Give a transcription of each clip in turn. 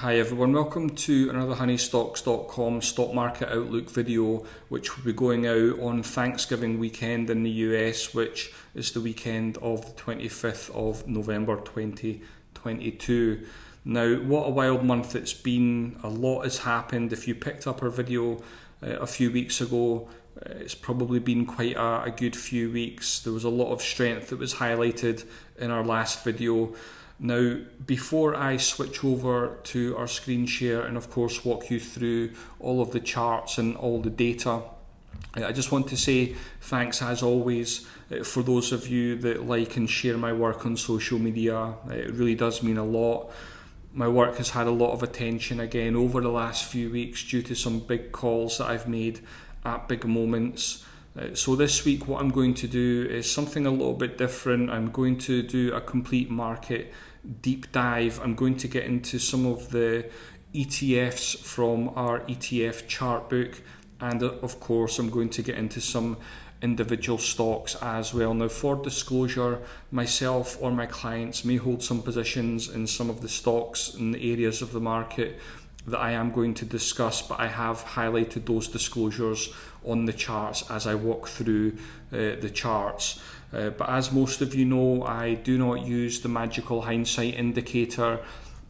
Hi everyone, welcome to another honeystocks.com stock market outlook video, which will be going out on Thanksgiving weekend in the US, which is the weekend of the 25th of November 2022. Now, what a wild month it's been. A lot has happened. If you picked up our video a few weeks ago, it's probably been quite a good few weeks. There was a lot of strength that was highlighted in our last video. Now, before I switch over to our screen share and of course walk you through all of the charts and all the data, I just want to say thanks as always for those of you that like and share my work on social media. It really does mean a lot. My work has had a lot of attention again over the last few weeks due to some big calls that I've made at big moments. So this week what I'm going to do is something a little bit different. I'm going to do a complete market deep dive. I'm going to get into some of the ETFs from our ETF chart book, and of course I'm going to get into some individual stocks as well. Now, for disclosure, myself or my clients may hold some positions in some of the stocks in the areas of the market that I am going to discuss, but I have highlighted those disclosures on the charts as I walk through the charts. But as most of you know, I do not use the magical hindsight indicator.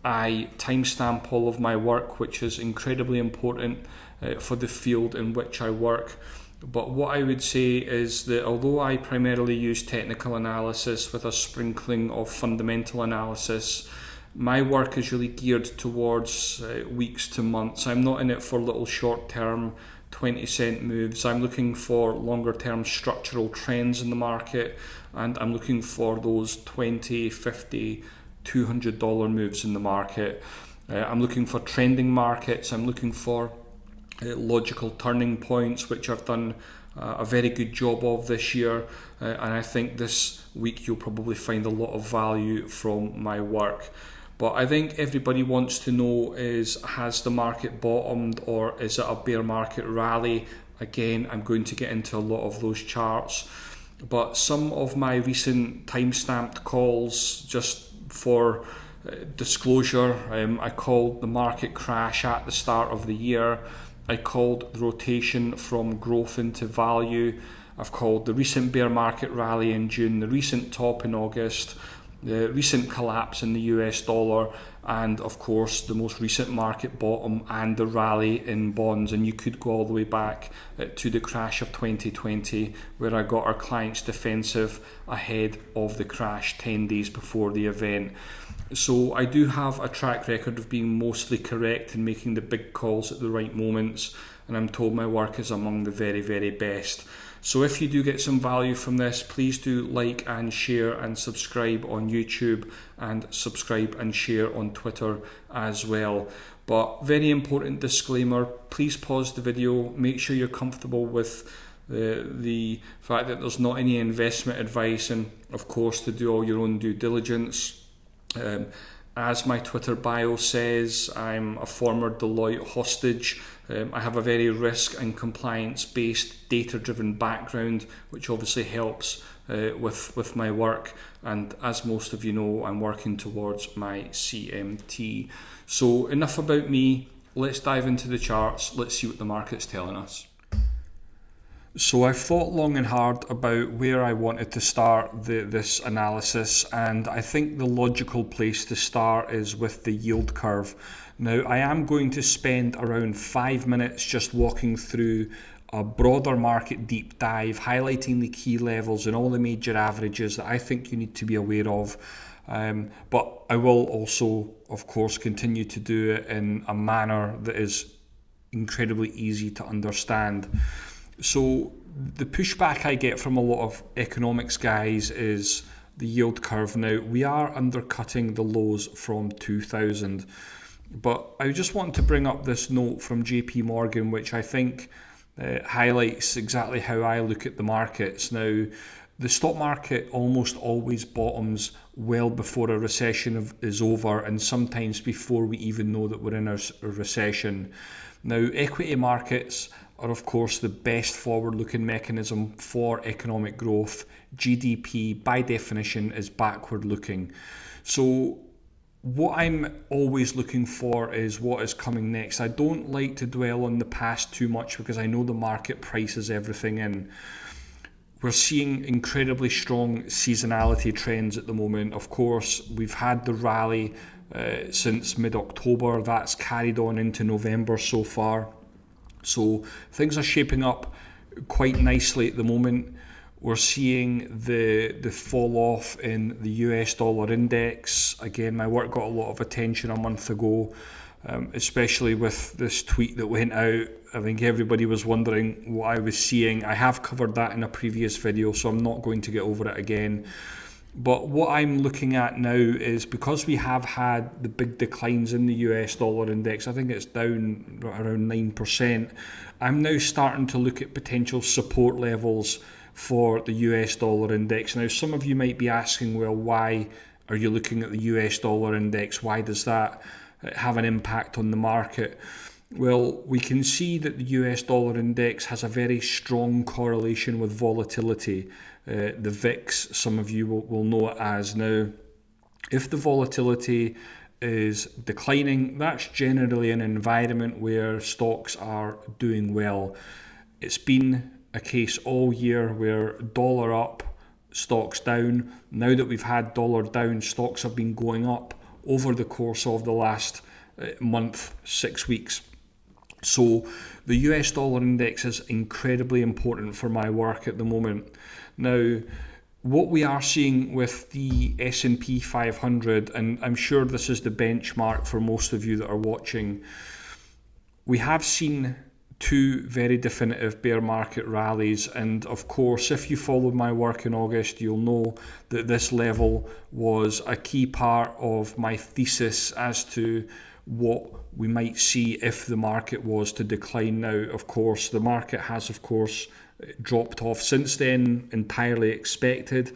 I timestamp all of my work, which is incredibly important for the field in which I work. But what I would say is that although I primarily use technical analysis with a sprinkling of fundamental analysis, my work is really geared towards weeks to months. I'm not in it for little short-term 20-cent moves. I'm looking for longer-term structural trends in the market, and I'm looking for those $20, $50, $200 moves in the market. I'm looking for trending markets. I'm looking for logical turning points, which I've done a very good job of this year, and I think this week you'll probably find a lot of value from my work. But I think everybody wants to know is, has the market bottomed or is it a bear market rally? Again, I'm going to get into a lot of those charts. But some of my recent time-stamped calls, just for disclosure, I called the market crash at the start of the year. I called the rotation from growth into value. I've called the recent bear market rally in June, the recent top in August, the recent collapse in the US dollar, and of course the most recent market bottom and the rally in bonds. And you could go all the way back to the crash of 2020, where I got our clients defensive ahead of the crash 10 days before the event. So I do have a track record of being mostly correct and making the big calls at the right moments, and I'm told my work is among the very, very best. So if you do get some value from this, please do like and share and subscribe on YouTube, and subscribe and share on Twitter as well. But very important disclaimer, please pause the video, make sure you're comfortable with the fact that there's not any investment advice, and of course to do all your own due diligence. As my Twitter bio says, I'm a former Deloitte hostage. I have a very risk and compliance based data driven background, which obviously helps with my work, and as most of you know, I'm working towards my CMT. So enough about me, let's dive into the charts, let's see what the market's telling us. So I've thought long and hard about where I wanted to start this analysis, and I think the logical place to start is with the yield curve. Now, I am going to spend around 5 minutes just walking through a broader market deep dive, highlighting the key levels and all the major averages that I think you need to be aware of. But I will also, of course, continue to do it in a manner that is incredibly easy to understand. So the pushback I get from a lot of economics guys is the yield curve. Now, we are undercutting the lows from 2000, but I just want to bring up this note from JP Morgan, which I think highlights exactly how I look at the markets. Now, the stock market almost always bottoms well before a recession is over, and sometimes before we even know that we're in a recession. Now, equity markets are of course the best forward-looking mechanism for economic growth. GDP by definition is backward-looking. So What I'm always looking for is what is coming next. I don't like to dwell on the past too much because I know the market prices everything in. We're seeing incredibly strong seasonality trends at the moment. Of course, we've had the rally since mid-October. That's carried on into November so far. So things are shaping up quite nicely at the moment. We're seeing the fall off in the US dollar index. Again, my work got a lot of attention a month ago, especially with this tweet that went out. I think everybody was wondering what I was seeing. I have covered that in a previous video, so I'm not going to get over it again. But what I'm looking at now is, because we have had the big declines in the US dollar index, I think it's down around 9%, I'm now starting to look at potential support levels for the US dollar index. Now, some of you might be asking, well, why are you looking at the US dollar index? Why does that have an impact on the market? Well, we can see that the US dollar index has a very strong correlation with volatility. The VIX, some of you will know it as. Now, if the volatility is declining, that's generally an environment where stocks are doing well. It's been a case all year where dollar up, stocks down. Now that we've had dollar down, stocks have been going up over the course of the last month, 6 weeks. So the US dollar index is incredibly important for my work at the moment. Now, what we are seeing with the S&P 500, and I'm sure this is the benchmark for most of you that are watching, we have seen two very definitive bear market rallies, and of course, if you followed my work in August, you'll know that this level was a key part of my thesis as to what we might see if the market was to decline. Now, of course, the market has, of course, dropped off since then, entirely expected.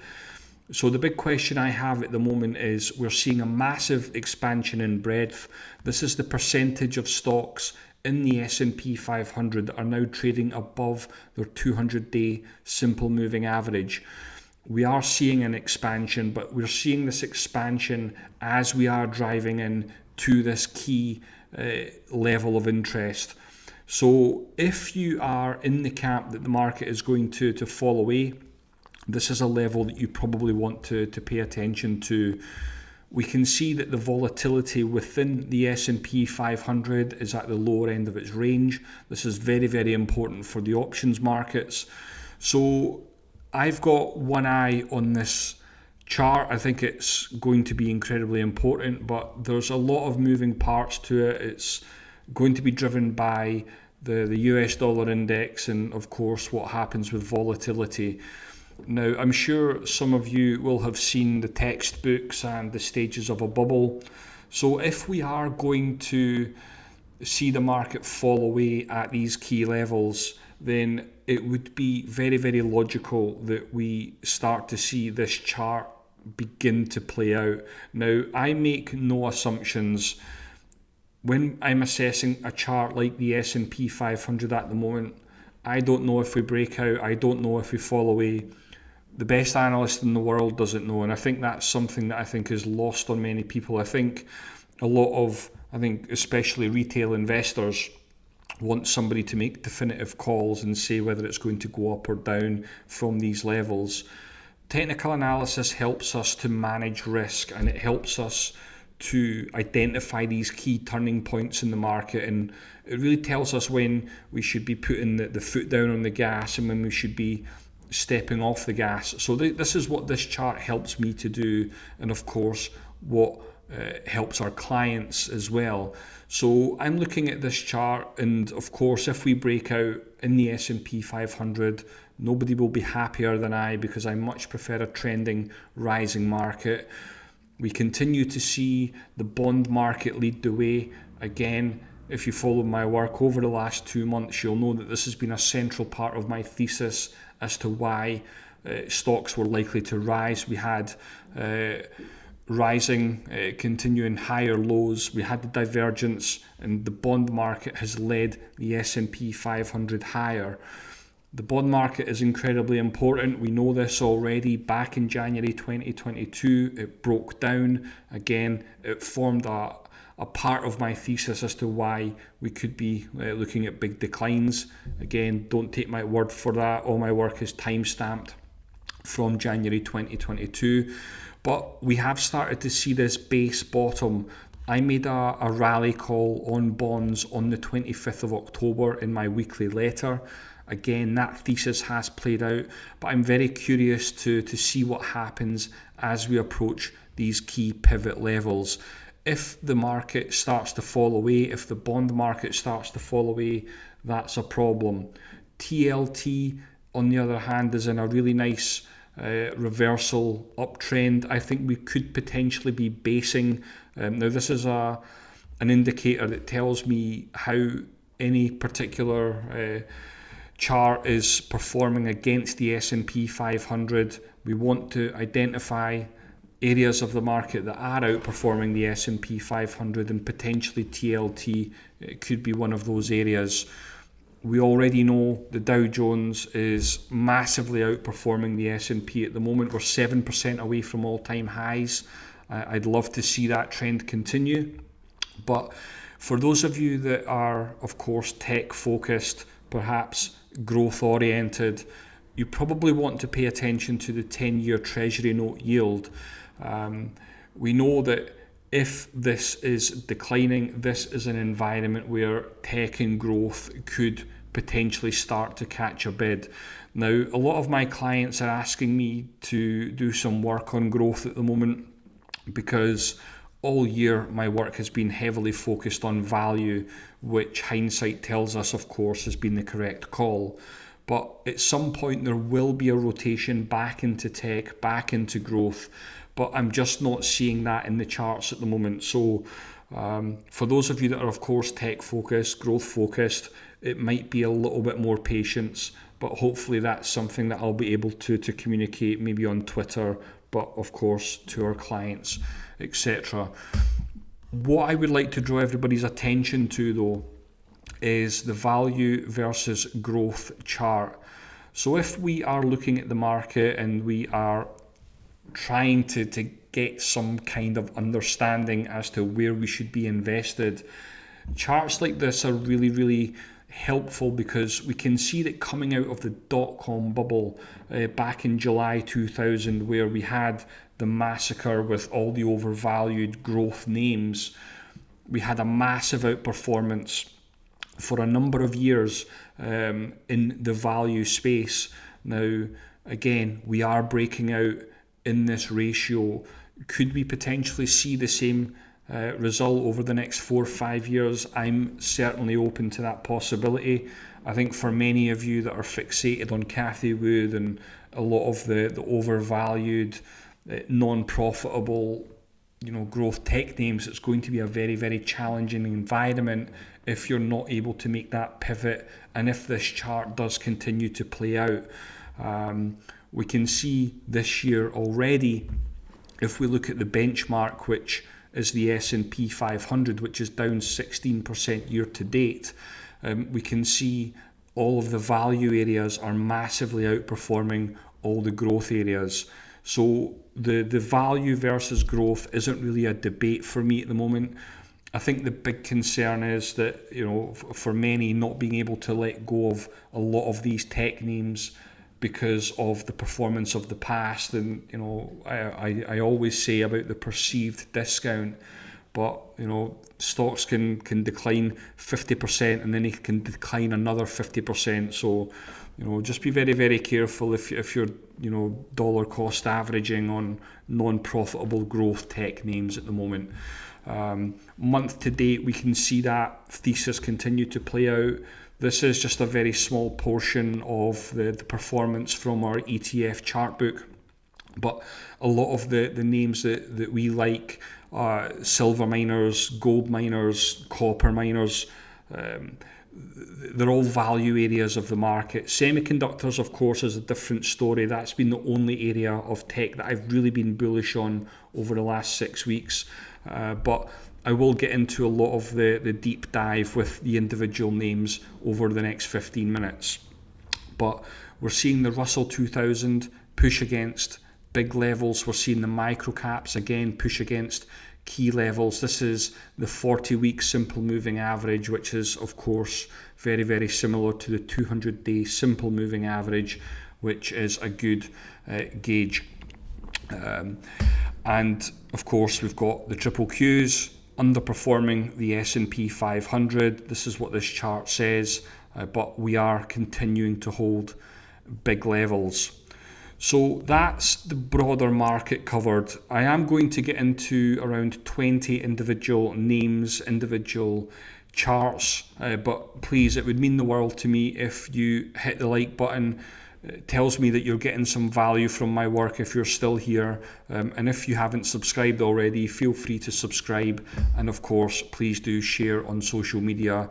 So the big question I have at the moment is, we're seeing a massive expansion in breadth. This is the percentage of stocks in the S&P 500 that are now trading above their 200-day simple moving average. We are seeing an expansion, but we're seeing this expansion as we are driving in to this key level of interest. So if you are in the camp that the market is going to fall away, this is a level that you probably want to pay attention to. We can see that the volatility within the S&P 500 is at the lower end of its range. This is very, very important for the options markets. So I've got one eye on this chart. I think it's going to be incredibly important, but there's a lot of moving parts to it. It's going to be driven by the US dollar index and, of course, what happens with volatility. Now, I'm sure some of you will have seen the textbooks and the stages of a bubble. So if we are going to see the market fall away at these key levels, then it would be very, very logical that we start to see this chart begin to play out. Now, I make no assumptions when I'm assessing a chart like the S&P 500 at the moment. I don't know if we break out. I don't know if we fall away. The best analyst in the world doesn't know, and I think that's something that I think is lost on many people. I think a lot of, especially retail investors, want somebody to make definitive calls and say whether it's going to go up or down from these levels. Technical analysis helps us to manage risk, and it helps us to identify these key turning points in the market, and it really tells us when we should be putting the foot down on the gas and when we should be stepping off the gas. So this is what this chart helps me to do, and of course what helps our clients as well. So I'm looking at this chart, and of course if we break out in the S&P 500, nobody will be happier than I, because I much prefer a trending rising market. We continue to see the bond market lead the way. Again, if you follow my work over the last 2 months, you'll know that this has been a central part of my thesis as to why stocks were likely to rise. We had rising, continuing higher lows. We had the divergence, and the bond market has led the S&P 500 higher. The bond market is incredibly important. We know this already. Back in January 2022, it broke down. Again, it formed a part of my thesis as to why we could be looking at big declines. Again, don't take my word for that. All my work is time-stamped from January 2022. But we have started to see this base bottom. I made a rally call on bonds on the 25th of October in my weekly letter. Again, that thesis has played out, but I'm very curious to see what happens as we approach these key pivot levels. If the market starts to fall away, if the bond market starts to fall away, that's a problem. TLT, on the other hand, is in a really nice reversal uptrend. I think we could potentially be basing. Now, this is an indicator that tells me how any particular chart is performing against the S&P 500. We want to identify areas of the market that are outperforming the S&P 500, and potentially TLT could be one of those areas. We already know the Dow Jones is massively outperforming the S&P at the moment. We're 7% away from all-time highs. I'd love to see that trend continue. But for those of you that are, of course, tech-focused, perhaps growth-oriented, you probably want to pay attention to the 10-year Treasury note yield. We know that if this is declining, this is an environment where tech and growth could potentially start to catch a bid. Now, a lot of my clients are asking me to do some work on growth at the moment because all year my work has been heavily focused on value, which hindsight tells us, of course, has been the correct call. But at some point there will be a rotation back into tech, back into growth, but I'm just not seeing that in the charts at the moment. So for those of you that are, of course, tech focused, growth focused, it might be a little bit more patience, but hopefully that's something that I'll be able to communicate maybe on Twitter, but of course to our clients, etc. What I would like to draw everybody's attention to, though, is the value versus growth chart. So if we are looking at the market and we are trying to get some kind of understanding as to where we should be invested, charts like this are really, really helpful because we can see that coming out of the dot-com bubble back in July 2000, where we had the massacre with all the overvalued growth names, we had a massive outperformance for a number of years in the value space. Now, again, we are breaking out in this ratio. Could we potentially see the same result over the next 4 or 5 years? I'm certainly open to that possibility. I think for many of you that are fixated on Cathy Wood and a lot of the overvalued, non-profitable, growth tech names, it's going to be a very, very challenging environment if you're not able to make that pivot, and if this chart does continue to play out. We can see this year already, if we look at the benchmark, which is the S&P 500, which is down 16% year to date, we can see all of the value areas are massively outperforming all the growth areas. So the value versus growth isn't really a debate for me at the moment. I think the big concern is that, for many, not being able to let go of a lot of these tech names because of the performance of the past. And I always say about the perceived discount, but stocks can decline 50% and then it can decline another 50%. So just be very, very careful if you're dollar cost averaging on non-profitable growth tech names at the moment. Month to date, we can see that thesis continue to play out. This is just a very small portion of the performance from our ETF chart book, but a lot of the names that we like, silver miners, gold miners, copper miners, they're all value areas of the market. Semiconductors, of course, is a different story. That's been the only area of tech that I've really been bullish on over the last 6 weeks. But I will get into a lot of the deep dive with the individual names over the next 15 minutes. But we're seeing the Russell 2000 push against big levels. We're seeing the micro caps again push against key levels. This is the 40-week simple moving average, which is of course very, very similar to the 200-day simple moving average, which is a good gauge. And of course we've got the triple Qs underperforming the S&P 500. This is what this chart says, but we are continuing to hold big levels. So that's the broader market covered. I am going to get into around 20 individual names, individual charts, but please, it would mean the world to me if you hit the like button. It tells me that you're getting some value from my work if you're still here, and if you haven't subscribed already, feel free to subscribe, and of course please do share on social media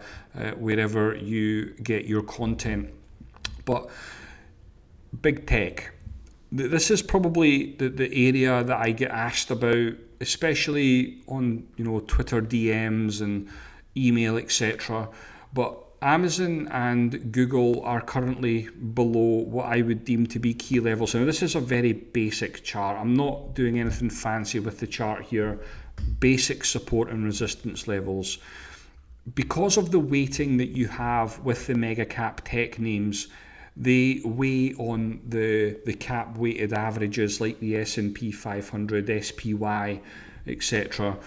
wherever you get your content. But big tech, this is probably the area that I get asked about, especially on Twitter DMs and email, etc. But Amazon and Google are currently below what I would deem to be key levels. Now this is a very basic chart. I'm not doing anything fancy with the chart here. Basic support and resistance levels. Because of the weighting that you have with the mega cap tech names, they weigh on the cap weighted averages like the S&P 500, SPY, etc.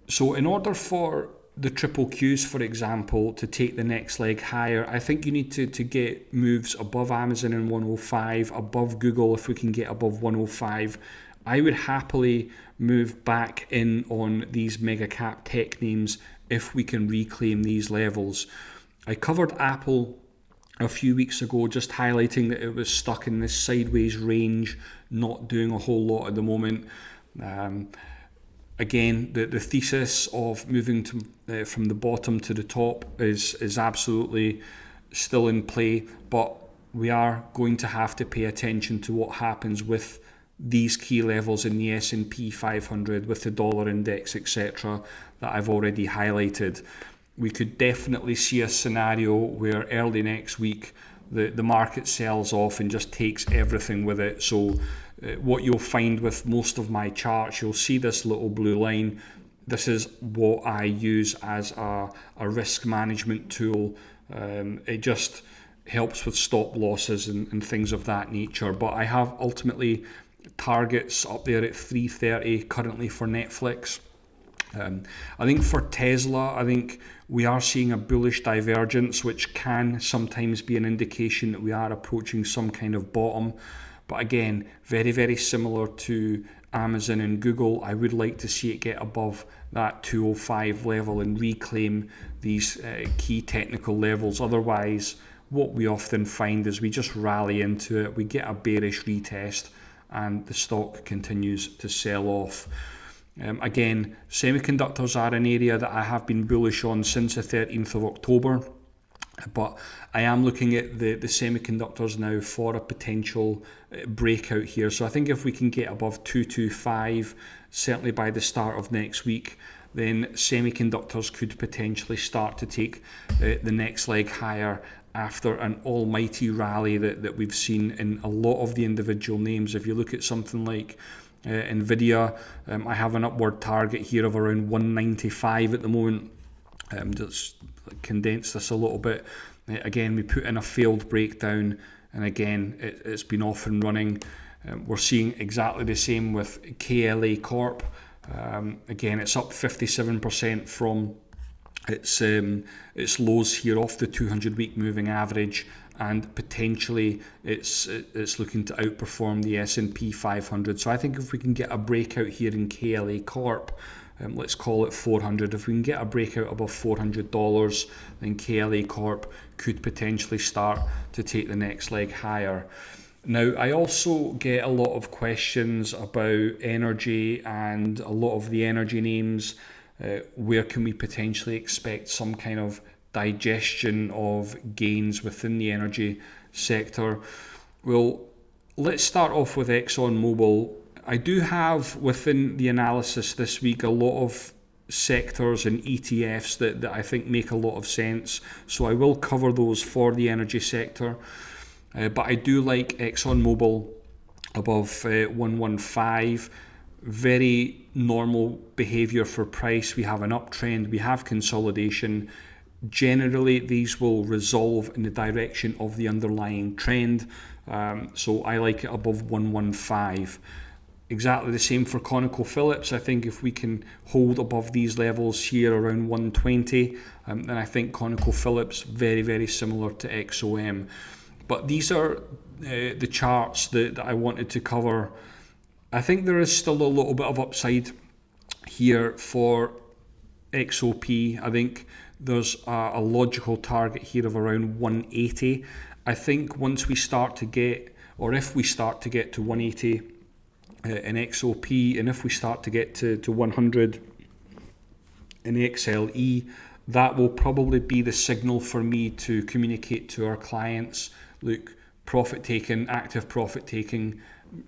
So in order for the triple Qs, for example, to take the next leg higher, I think you need to get moves above Amazon in 105, above Google if we can get above 105. I would happily move back in on these mega cap tech names if we can reclaim these levels. I covered Apple a few weeks ago, just highlighting that it was stuck in this sideways range, not doing a whole lot at the moment. Again, the thesis of moving from the bottom to the top is absolutely still in play, but we are going to have to pay attention to what happens with these key levels in the S&P 500, with the dollar index, etc., that I've already highlighted. We could definitely see a scenario where early next week the market sells off and just takes everything with it. So what you'll find with most of my charts, you'll see this little blue line. This is what I use as a risk management tool. It just helps with stop losses and things of that nature. But I have ultimately targets up there at 330 currently for Netflix. I think for Tesla, I think we are seeing a bullish divergence, which can sometimes be an indication that we are approaching some kind of bottom. But again, very, very similar to Amazon and Google, I would like to see it get above that 205 level and reclaim these key technical levels. Otherwise, what we often find is we just rally into it, we get a bearish retest, and the stock continues to sell off. Again, semiconductors are an area that I have been bullish on since the 13th of October, but I am looking at the semiconductors now for a potential breakout here. So I think if we can get above 225, certainly by the start of next week, then semiconductors could potentially start to take the next leg higher after an almighty rally that we've seen in a lot of the individual names. If you look at something like Nvidia, I have an upward target here of around 195 at the moment. Just condense this a little bit. Again, we put in a failed breakdown, and again it's been off and running. We're seeing exactly the same with KLA Corp. Again, it's up 57% from its lows here off the 200-week moving average, and potentially it's looking to outperform the S&P 500. So I think if we can get a breakout here in KLA Corp, let's call it 400. If we can get a breakout above $400, then KLA Corp could potentially start to take the next leg higher. Now, I also get a lot of questions about energy and a lot of the energy names. Where can we potentially expect some kind of digestion of gains within the energy sector? Well, let's start off with ExxonMobil. I do have within the analysis this week a lot of sectors and ETFs that I think make a lot of sense. So I will cover those for the energy sector. but I do like ExxonMobil above 115. Very normal behavior for price. We have an uptrend, we have consolidation. Generally, these will resolve in the direction of the underlying trend. So I like it above 115. Exactly the same for ConocoPhillips. I think if we can hold above these levels here around 120, then I think ConocoPhillips very, very similar to XOM. But these are the charts that I wanted to cover. I think there is still a little bit of upside here for XOP. I think there's a logical target here of around 180. I think once we start to get, or if we start to get to 180 in XOP, and if we start to get to 100 in XLE, that will probably be the signal for me to communicate to our clients, look, profit taking, active profit taking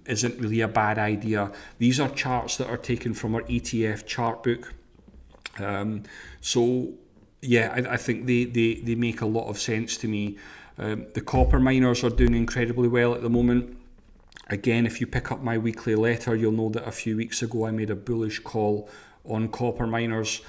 isn't really a bad idea. These are charts that are taken from our ETF chart book. So yeah, I think they make a lot of sense to me. The copper miners are doing incredibly well at the moment. Again, if you pick up my weekly letter, you'll know that a few weeks ago I made a bullish call on copper miners.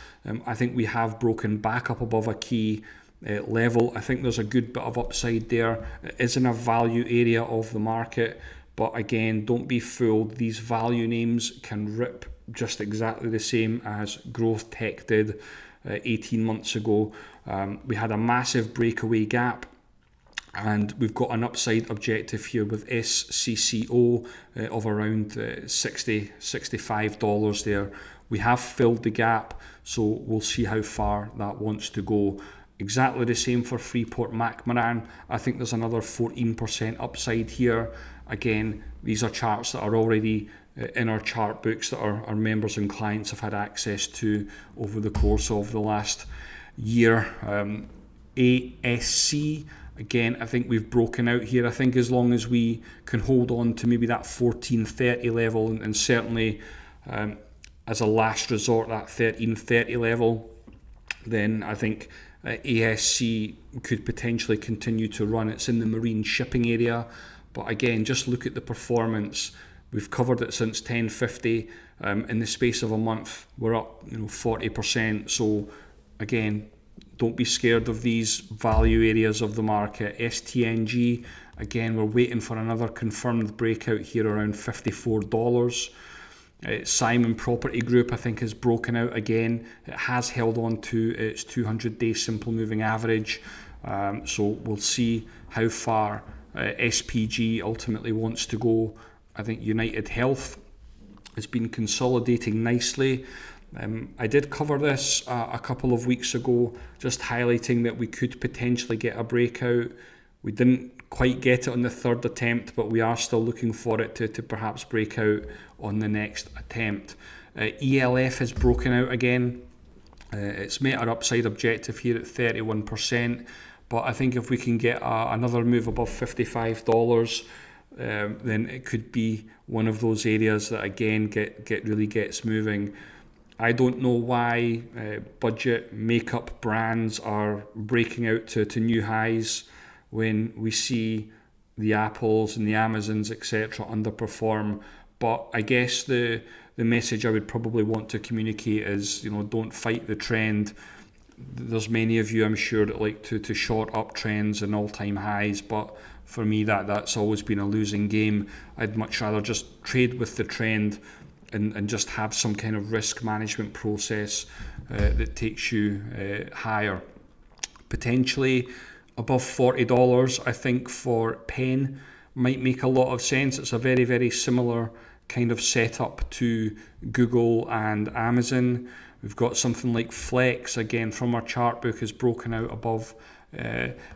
I think we have broken back up above a key level. I think there's a good bit of upside there. It is in a value area of the market. But again, don't be fooled. These value names can rip just exactly the same as growth tech did 18 months ago. We had a massive breakaway gap, and we've got an upside objective here with SCCO of around $65 there. We have filled the gap, so we'll see how far that wants to go. Exactly the same for Freeport McMoran. I think there's another 14% upside here. Again, these are charts that are already in our chart books that our members and clients have had access to over the course of the last year. ASC, again, I think we've broken out here. I think as long as we can hold on to maybe that 1430 level, and certainly as a last resort, that 1330 level, then I think ASC could potentially continue to run. It's in the marine shipping area. But again, just look at the performance. We've covered it since 1050. In the space of a month, we're up 40%. So again, don't be scared of these value areas of the market. STNG, again, we're waiting for another confirmed breakout here around $54. Simon Property Group, I think, has broken out again. It has held on to its 200-day simple moving average. So we'll see how far SPG ultimately wants to go. I think United Health has been consolidating nicely. I did cover this a couple of weeks ago, just highlighting that we could potentially get a breakout. We didn't quite get it on the third attempt, but we are still looking for it to perhaps break out on the next attempt. ELF has broken out again. It's met our upside objective here at 31%. But I think if we can get another move above $55, then it could be one of those areas that again really gets moving. I don't know why budget makeup brands are breaking out to new highs when we see the Apples and the Amazons, etc., underperform. But I guess the message I would probably want to communicate is, don't fight the trend. There's many of you, I'm sure, that like to short up trends and all-time highs, but for me that's always been a losing game. I'd much rather just trade with the trend and just have some kind of risk management process that takes you higher. Potentially above $40, I think, for Penn might make a lot of sense. It's a very, very similar kind of setup to Google and Amazon. We've got something like Flex, again, from our chart book, has broken out above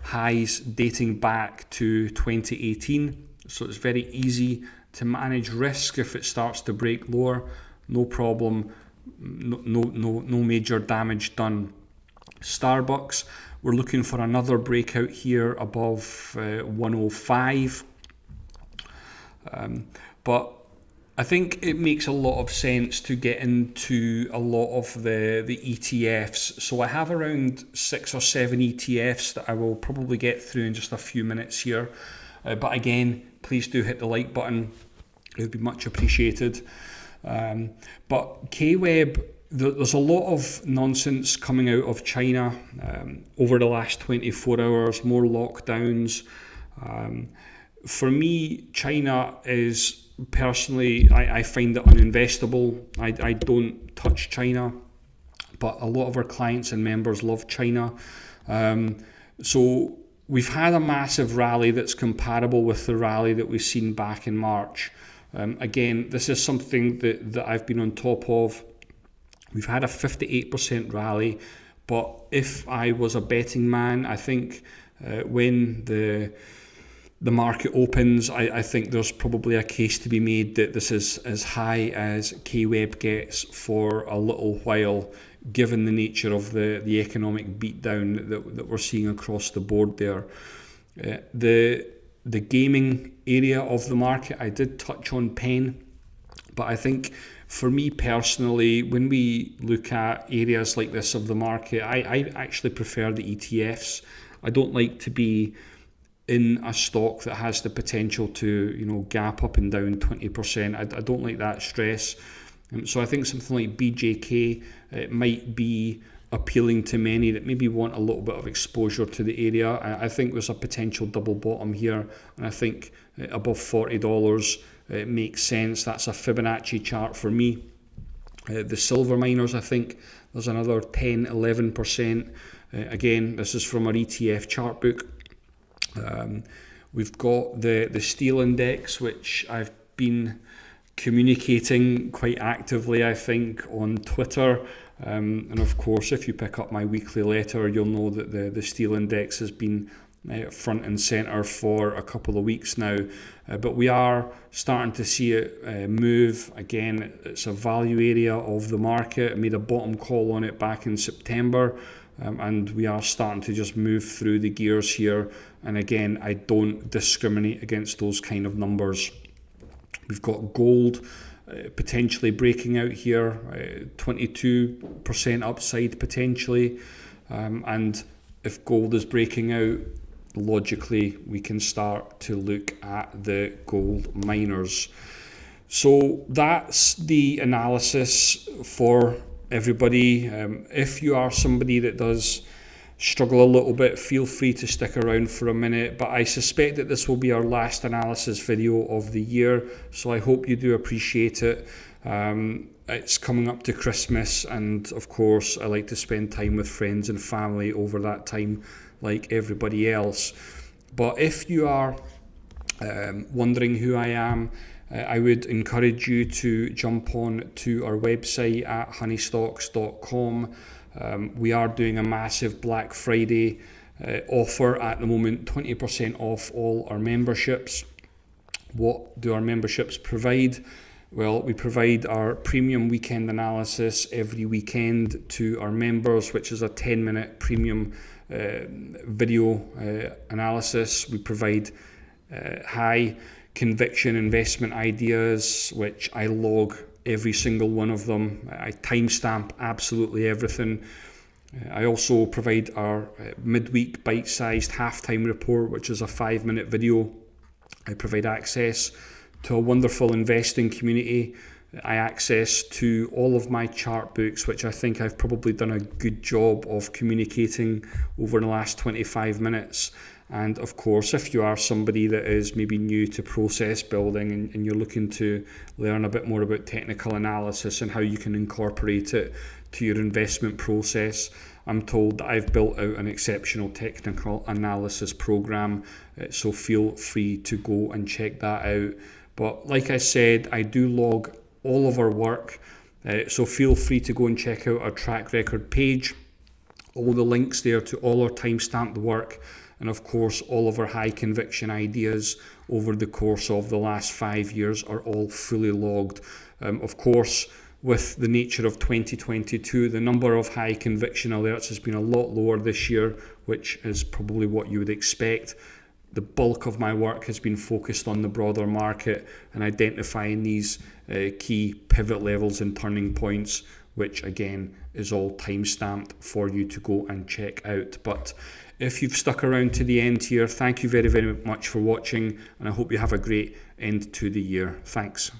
highs dating back to 2018. So it's very easy to manage risk if it starts to break lower. No problem, no major damage done. Starbucks, we're looking for another breakout here above 105. But I think it makes a lot of sense to get into a lot of the ETFs. So I have around 6 or 7 ETFs that I will probably get through in just a few minutes here. But again, please do hit the like button. It would be much appreciated. But K-Web, there's a lot of nonsense coming out of China over the last 24 hours, more lockdowns. For me, China is personally, I find it uninvestable. I don't touch China, but a lot of our clients and members love China. So we've had a massive rally that's comparable with the rally that we've seen back in March. Again, this is something that I've been on top of. We've had a 58% rally, but if I was a betting man, I think when the market opens, I think there's probably a case to be made that this is as high as K-Web gets for a little while, given the nature of the economic beatdown that we're seeing across the board there. The gaming area of the market, I did touch on Penn, but I think for me personally, when we look at areas like this of the market, I actually prefer the ETFs. I don't like to be in a stock that has the potential to, gap up and down 20%. I don't like that stress. So I think something like BJK might be appealing to many that maybe want a little bit of exposure to the area. I think there's a potential double bottom here, and I think above $40 makes sense. That's a Fibonacci chart for me. The silver miners, I think there's another 10-11%. Again, this is from our ETF chart book. We've got the steel index, which I've been communicating quite actively, I think, on Twitter. And of course, if you pick up my weekly letter, you'll know that the steel index has been front and centre for a couple of weeks now. But we are starting to see it move. Again, it's a value area of the market. I made a bottom call on it back in September. And we are starting to just move through the gears here. And again, I don't discriminate against those kind of numbers. We've got gold potentially breaking out here, 22% upside potentially. And if gold is breaking out, logically we can start to look at the gold miners. So that's the analysis for everybody. If you are somebody that does struggle a little bit, feel free to stick around for a minute, but I suspect that this will be our last analysis video of the year, so I hope you do appreciate it. It's coming up to Christmas, and of course I like to spend time with friends and family over that time like everybody else. But if you are wondering who I am, I would encourage you to jump on to our website at honeystocks.com. We are doing a massive Black Friday offer at the moment, 20% off all our memberships. What do our memberships provide? Well, we provide our premium weekend analysis every weekend to our members, which is a 10-minute premium video analysis. We provide high conviction investment ideas, which I log every single one of them. I timestamp absolutely everything. I also provide our midweek bite-sized halftime report, which is a 5-minute video. I provide access to a wonderful investing community. I access to all of my chart books, which I think I've probably done a good job of communicating over the last 25 minutes. And of course, if you are somebody that is maybe new to process building and you're looking to learn a bit more about technical analysis and how you can incorporate it to your investment process, I'm told that I've built out an exceptional technical analysis program, so feel free to go and check that out. But like I said, I do log all of our work, so feel free to go and check out our track record page. All the links there to all our time-stamped work, and of course all of our high conviction ideas over the course of the last 5 years are all fully logged. Of course, with the nature of 2022, the number of high conviction alerts has been a lot lower this year, which is probably what you would expect. The bulk of my work has been focused on the broader market and identifying these key pivot levels and turning points, which again is all time stamped for you to go and check out. But If you've stuck around to the end here, thank you very, very much for watching, and I hope you have a great end to the year. Thanks.